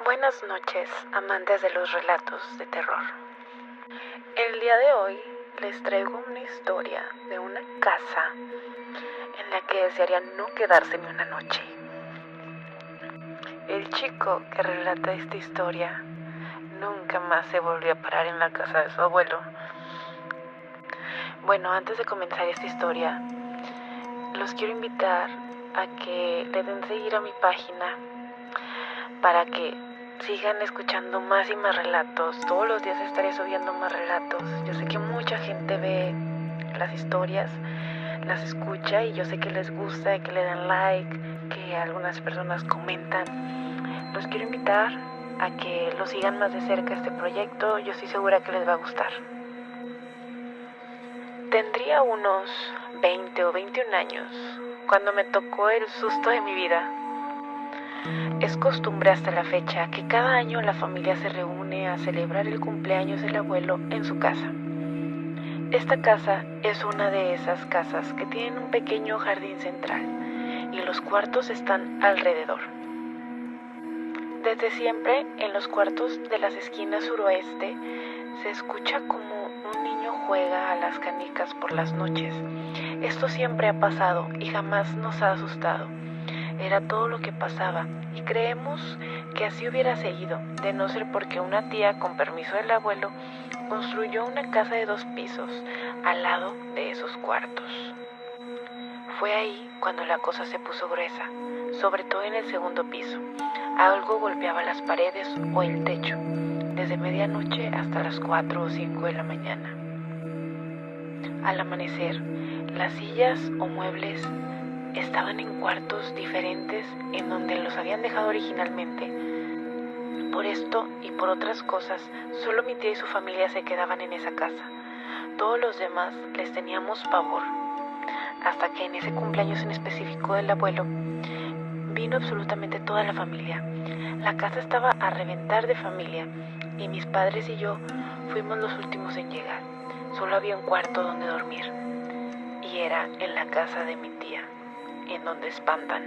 Buenas noches, amantes de los relatos de terror. El día de hoy les traigo una historia de una casa en la que desearía no quedarse ni una noche. El chico que relata esta historia nunca más se volvió a parar en la casa de su abuelo. Bueno, antes de comenzar esta historia, los quiero invitar a que le den seguir a mi página para que sigan escuchando más y más relatos. Todos los días estaré subiendo más relatos. Yo sé que mucha gente ve las historias, las escucha y yo sé que les gusta, que le dan like, que algunas personas comentan. Los quiero invitar a que lo sigan más de cerca este proyecto. Yo estoy segura que les va a gustar. Tendría unos 20 o 21 años cuando me tocó el susto de mi vida. Es costumbre hasta la fecha que cada año la familia se reúne a celebrar el cumpleaños del abuelo en su casa. Esta casa es una de esas casas que tienen un pequeño jardín central y los cuartos están alrededor. Desde siempre, en los cuartos de las esquinas suroeste, se escucha como un niño juega a las canicas por las noches. Esto siempre ha pasado y jamás nos ha asustado. Era todo lo que pasaba y creemos que así hubiera seguido, de no ser porque una tía, con permiso del abuelo, construyó una casa de 2 pisos al lado de esos cuartos. Fue ahí cuando la cosa se puso gruesa, sobre todo en el segundo piso. Algo golpeaba las paredes o el techo, desde medianoche hasta las 4 o 5 de la mañana. Al amanecer, las sillas o muebles estaban en cuartos diferentes en donde los habían dejado originalmente. Por esto y por otras cosas, solo mi tía y su familia se quedaban en esa casa. Todos los demás les teníamos pavor. Hasta que en ese cumpleaños en específico del abuelo, vino absolutamente toda la familia. La casa estaba a reventar de familia y mis padres y yo fuimos los últimos en llegar. Solo había un cuarto donde dormir y era en la casa de mi tía, en donde espantan.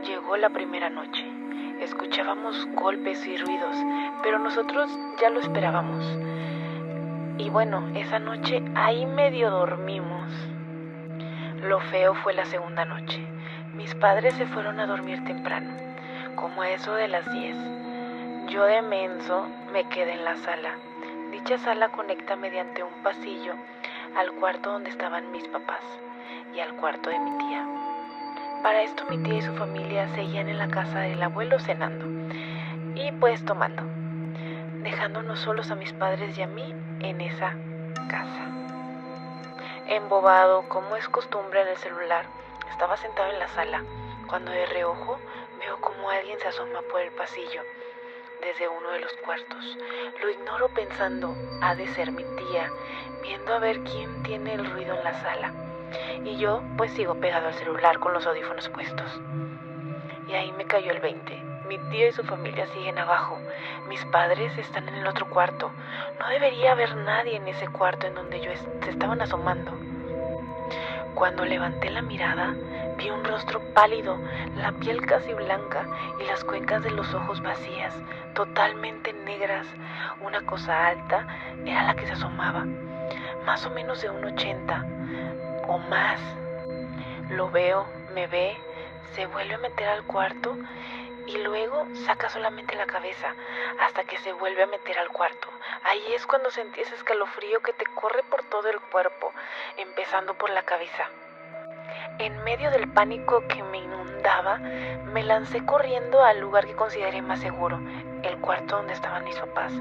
Llegó la primera noche. Escuchábamos golpes y ruidos, pero nosotros ya lo esperábamos. Y bueno, esa noche ahí medio dormimos. Lo feo fue la segunda noche. Mis padres se fueron a dormir temprano, como a eso de las 10. Yo de menso me quedé en la sala. Dicha sala conecta mediante un pasillo al cuarto donde estaban mis papás y al cuarto de mi tía. Para esto mi tía y su familia seguían en la casa del abuelo cenando y pues tomando, dejándonos solos a mis padres y a mí en esa casa. Embobado, como es costumbre en el celular, estaba sentado en la sala cuando de reojo veo como alguien se asoma por el pasillo desde uno de los cuartos. Lo ignoro pensando, ha de ser mi tía, viendo a ver quién tiene el ruido en la sala. Y yo pues sigo pegado al celular con los audífonos puestos. Y ahí me cayó el 20. Mi tía y su familia siguen abajo. Mis padres están en el otro cuarto. No debería haber nadie en ese cuarto en donde se estaban asomando. Cuando levanté la mirada, vi un rostro pálido, la piel casi blanca y las cuencas de los ojos vacías, totalmente negras. Una cosa alta era la que se asomaba, más o menos de 1,80 o más. Lo veo, me ve, se vuelve a meter al cuarto y luego saca solamente la cabeza hasta que se vuelve a meter al cuarto. Ahí es cuando sentí ese escalofrío que te corre por todo el cuerpo, empezando por la cabeza. En medio del pánico que me inundaba, me lancé corriendo al lugar que consideré más seguro, el cuarto donde estaban mis papás.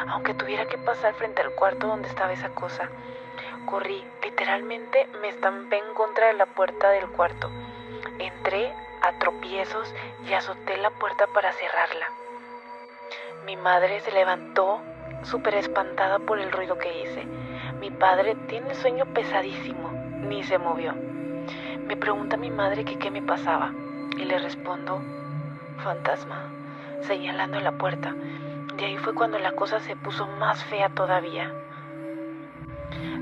Aunque tuviera que pasar frente al cuarto donde estaba esa cosa, corrí, literalmente me estampé en contra de la puerta del cuarto. Entré a tropiezos y azoté la puerta para cerrarla. Mi madre se levantó súper espantada por el ruido que hice. Mi padre tiene el sueño pesadísimo, ni se movió. Me pregunta mi madre que qué me pasaba y le respondo, fantasma, señalando la puerta. Y ahí fue cuando la cosa se puso más fea todavía.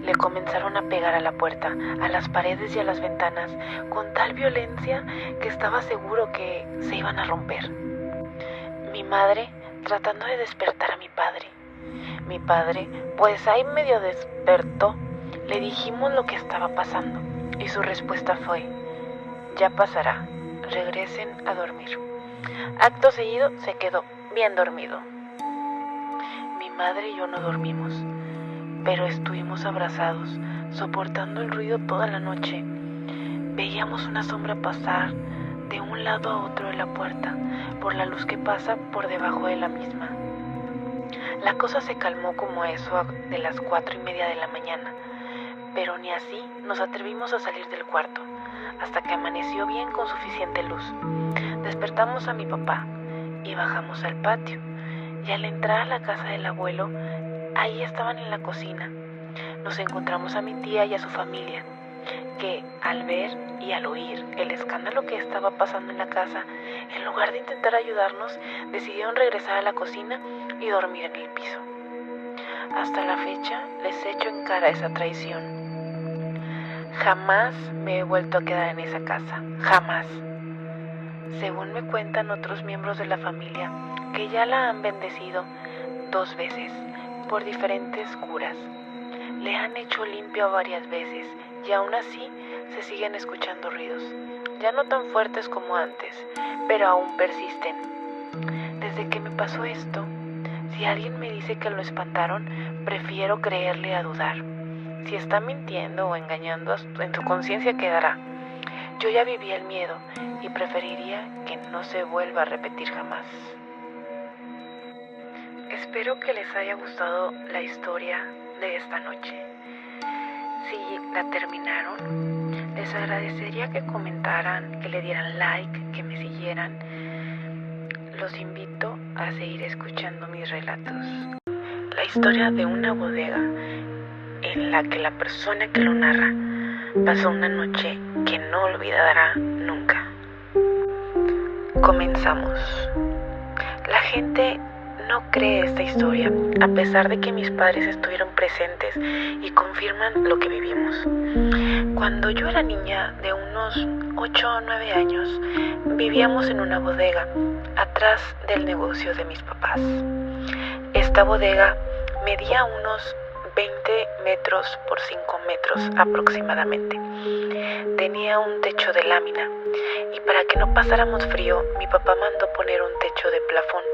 Le comenzaron a pegar a la puerta, a las paredes y a las ventanas, con tal violencia que estaba seguro que se iban a romper. Mi madre tratando de despertar a mi padre. Mi padre, pues ahí medio despertó. Le dijimos lo que estaba pasando y su respuesta fue: ya pasará, regresen a dormir. Acto seguido se quedó bien dormido. Mi madre y yo no dormimos, pero estuvimos abrazados, soportando el ruido toda la noche. Veíamos una sombra pasar de un lado a otro de la puerta, por la luz que pasa por debajo de la misma. La cosa se calmó como eso de las 4:30 de la mañana, pero ni así nos atrevimos a salir del cuarto, hasta que amaneció bien con suficiente luz. Despertamos a mi papá y bajamos al patio, y al entrar a la casa del abuelo, ahí estaban en la cocina. Nos encontramos a mi tía y a su familia, que al ver y al oír el escándalo que estaba pasando en la casa, en lugar de intentar ayudarnos, decidieron regresar a la cocina y dormir en el piso. Hasta la fecha les echo en cara esa traición. Jamás me he vuelto a quedar en esa casa, jamás. Según me cuentan otros miembros de la familia, que ya la han bendecido 2 veces por diferentes curas. Le han hecho limpio varias veces y aún así se siguen escuchando ruidos, ya no tan fuertes como antes, pero aún persisten. Desde que me pasó esto, si alguien me dice que lo espantaron, prefiero creerle a dudar. Si está mintiendo o engañando, en su conciencia quedará. Yo ya viví el miedo y preferiría que no se vuelva a repetir jamás. Espero que les haya gustado la historia de esta noche. Si la terminaron, les agradecería que comentaran, que le dieran like, que me siguieran. Los invito a seguir escuchando mis relatos. La historia de una bodega en la que la persona que lo narra pasó una noche que no olvidará nunca. Comenzamos. La gente no cree esta historia, a pesar de que mis padres estuvieron presentes y confirman lo que vivimos. Cuando yo era niña de unos 8 o 9 años, vivíamos en una bodega atrás del negocio de mis papás. Esta bodega medía unos 20 metros por 5 metros aproximadamente. Tenía un techo de lámina y para que no pasáramos frío, mi papá mandó poner un techo de plafón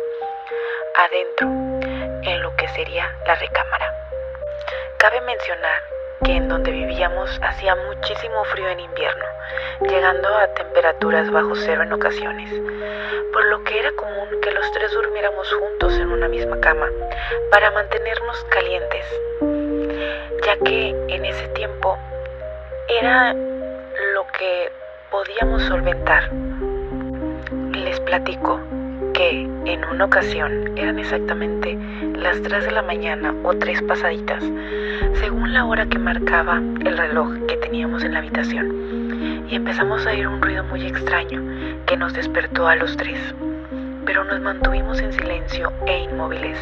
adentro, en lo que sería la recámara. Cabe mencionar que en donde vivíamos hacía muchísimo frío en invierno, llegando a temperaturas bajo cero en ocasiones, por lo que era común que los 3 durmiéramos juntos en una misma cama para mantenernos calientes, ya que en ese tiempo era lo que podíamos solventar. Les platico que en una ocasión eran exactamente las 3 de la mañana o 3 pasaditas, según la hora que marcaba el reloj que teníamos en la habitación, y empezamos a oír un ruido muy extraño que nos despertó a los 3, pero nos mantuvimos en silencio e inmóviles,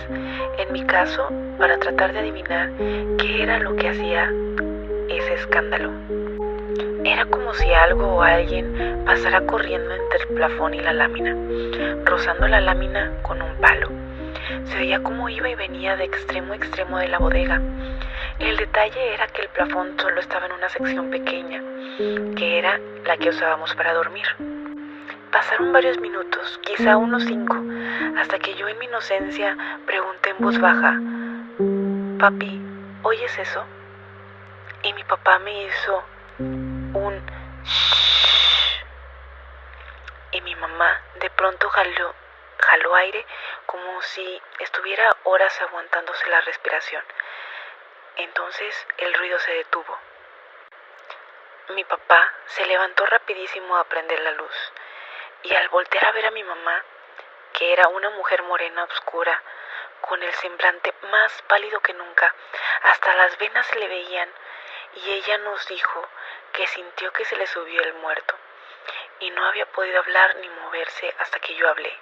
en mi caso, para tratar de adivinar qué era lo que hacía ese escándalo. Era como si algo o alguien pasara corriendo entre el plafón y la lámina, rozando la lámina con un palo. Se veía cómo iba y venía de extremo a extremo de la bodega. El detalle era que el plafón solo estaba en una sección pequeña, que era la que usábamos para dormir. Pasaron varios minutos, quizá unos 5, hasta que yo en mi inocencia pregunté en voz baja: «Papi, ¿oyes eso?». Y mi papá me hizo un shhh, y mi mamá de pronto jaló aire como si estuviera horas aguantándose la respiración. Entonces el ruido se detuvo. Mi papá se levantó rapidísimo a prender la luz, y al voltear a ver a mi mamá, que era una mujer morena oscura, con el semblante más pálido que nunca, hasta las venas se le veían, y ella nos dijo que sintió que se le subió el muerto y no había podido hablar ni moverse hasta que yo hablé.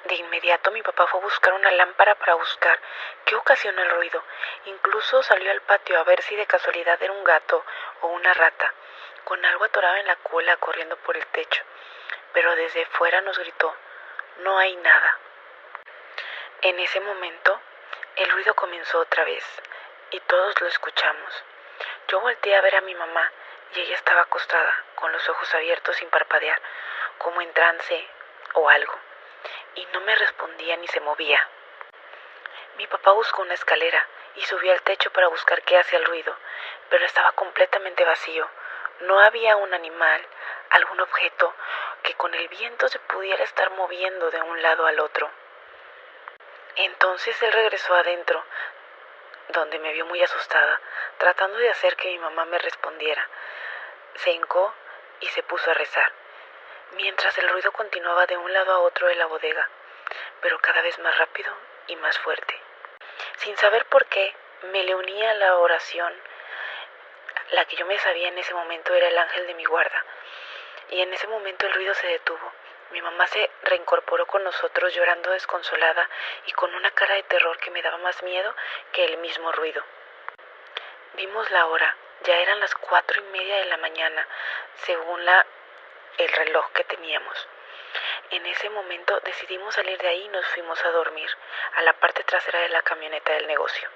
De inmediato mi papá fue a buscar una lámpara para buscar qué ocasiona el ruido. Incluso salió al patio a ver si de casualidad era un gato o una rata, con algo atorado en la cola corriendo por el techo. Pero desde fuera nos gritó: no hay nada. En ese momento, el ruido comenzó otra vez y todos lo escuchamos. Yo volteé a ver a mi mamá y ella estaba acostada, con los ojos abiertos sin parpadear, como en trance o algo, y no me respondía ni se movía. Mi papá buscó una escalera y subió al techo para buscar qué hacía el ruido, pero estaba completamente vacío. No había un animal, algún objeto que con el viento se pudiera estar moviendo de un lado al otro. Entonces él regresó adentro, donde me vio muy asustada, tratando de hacer que mi mamá me respondiera. Se hincó y se puso a rezar, mientras el ruido continuaba de un lado a otro de la bodega, pero cada vez más rápido y más fuerte. Sin saber por qué, me le uní a la oración. La que yo me sabía en ese momento era el ángel de mi guarda, y en ese momento el ruido se detuvo. Mi mamá se reincorporó con nosotros llorando desconsolada y con una cara de terror que me daba más miedo que el mismo ruido. Vimos la hora, ya eran las 4:30 de la mañana, según el reloj que teníamos. En ese momento decidimos salir de ahí y nos fuimos a dormir a la parte trasera de la camioneta del negocio.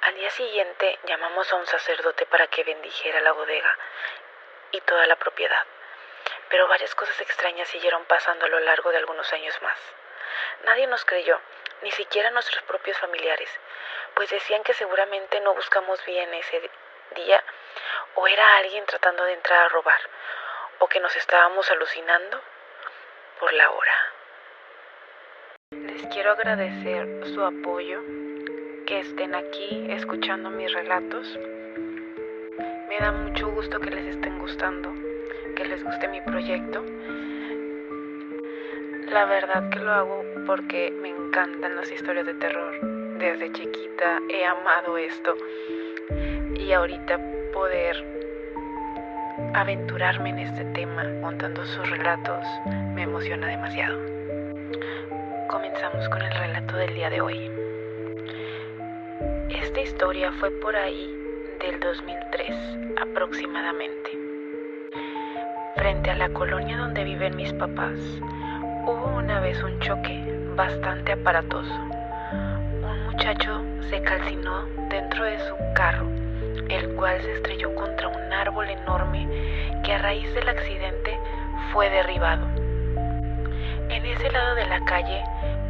Al día siguiente llamamos a un sacerdote para que bendijera la bodega y toda la propiedad. Pero varias cosas extrañas siguieron pasando a lo largo de algunos años más. Nadie nos creyó, ni siquiera nuestros propios familiares, pues decían que seguramente no buscamos bien ese día, o era alguien tratando de entrar a robar, o que nos estábamos alucinando por la hora. Les quiero agradecer su apoyo, que estén aquí escuchando mis relatos. Me da mucho gusto que les estén gustando, que les guste mi proyecto. La verdad que lo hago porque me encantan las historias de terror. Desde chiquita he amado esto y ahorita poder aventurarme en este tema contando sus relatos me emociona demasiado. Comenzamos con el relato del día de hoy. Esta historia fue por ahí del 2003 aproximadamente. Frente a la colonia donde viven mis papás, hubo una vez un choque bastante aparatoso. Un muchacho se calcinó dentro de su carro, el cual se estrelló contra un árbol enorme que a raíz del accidente fue derribado. En ese lado de la calle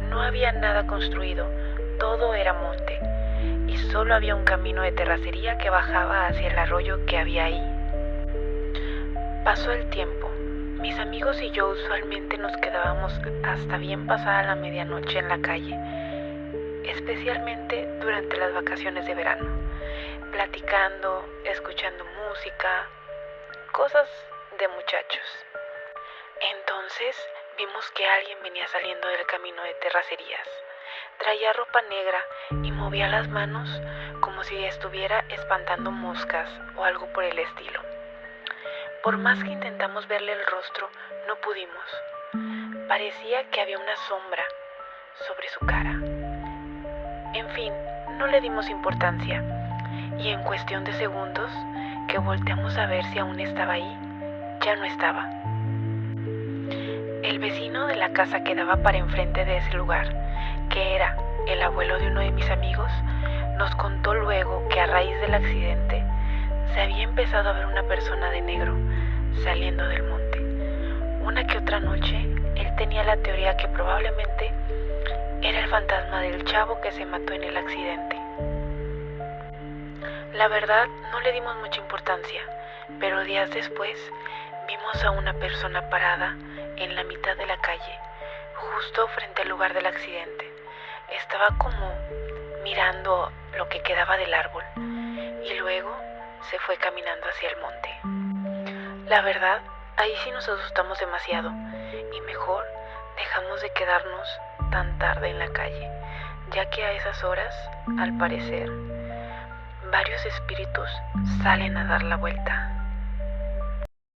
no había nada construido, todo era monte, y solo había un camino de terracería que bajaba hacia el arroyo que había ahí. Pasó el tiempo. Mis amigos y yo usualmente nos quedábamos hasta bien pasada la medianoche en la calle, especialmente durante las vacaciones de verano, platicando, escuchando música, cosas de muchachos. Entonces vimos que alguien venía saliendo del camino de terracerías. Traía ropa negra y movía las manos como si estuviera espantando moscas o algo por el estilo. Por más que intentamos verle el rostro, no pudimos. Parecía que había una sombra sobre su cara. En fin, no le dimos importancia, y en cuestión de segundos que volteamos a ver si aún estaba ahí, ya no estaba. El vecino de la casa que daba para enfrente de ese lugar, que era el abuelo de uno de mis amigos, nos contó luego que a raíz del accidente se había empezado a ver una persona de negro saliendo del monte. Una que otra noche, él tenía la teoría que probablemente era el fantasma del chavo que se mató en el accidente. La verdad, no le dimos mucha importancia, pero días después vimos a una persona parada en la mitad de la calle, justo frente al lugar del accidente. Estaba como mirando lo que quedaba del árbol y luego se fue caminando hacia el monte. La verdad, ahí sí nos asustamos demasiado y mejor dejamos de quedarnos tan tarde en la calle, ya que a esas horas, al parecer, varios espíritus salen a dar la vuelta.